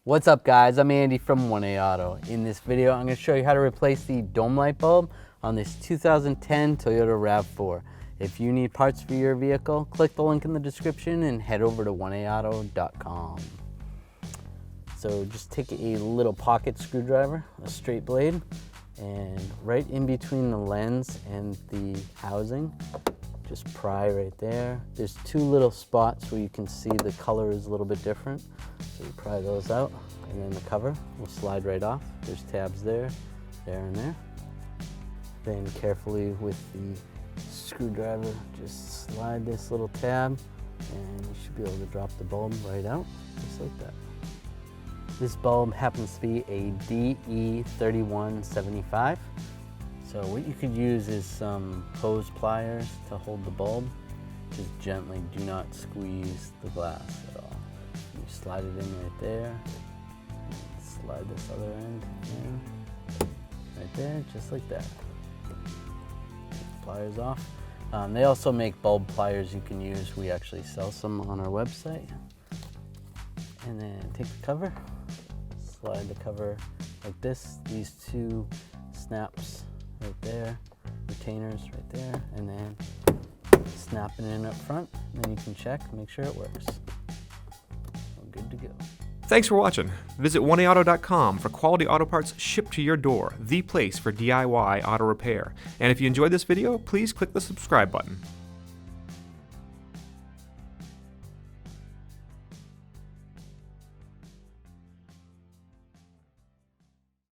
What's up guys, I'm Andy from 1A Auto. In this video, I'm going to show you how to replace the dome light bulb on this 2010 Toyota Rav4. If you need parts for your vehicle, click the link in the description and head over to 1aauto.com. So just take a little pocket screwdriver, a straight blade, and right in between the lens and the housing, just pry right there. There's two little spots where you can see the color is a little bit different. So you pry those out, and then the cover will slide right off. There's tabs there, there, and there. Then carefully with the screwdriver, just slide this little tab, and you should be able to drop the bulb right out, just like that. This bulb happens to be a DE3175. So what you could use is some hose pliers to hold the bulb. Just gently, do not squeeze the glass at all. You slide it in right there. Slide this other end in, right there, just like that. Pliers off. They also make bulb pliers you can use. We actually sell some on our website. And then take the cover, slide the cover like this. These two snaps right there, retainers right there, and then snap it in up front. And then you can check, make sure it works. We're good to go. Thanks for watching. Visit 1aauto.com for quality auto parts shipped to your door, the place for DIY auto repair. And if you enjoyed this video, please click the subscribe button.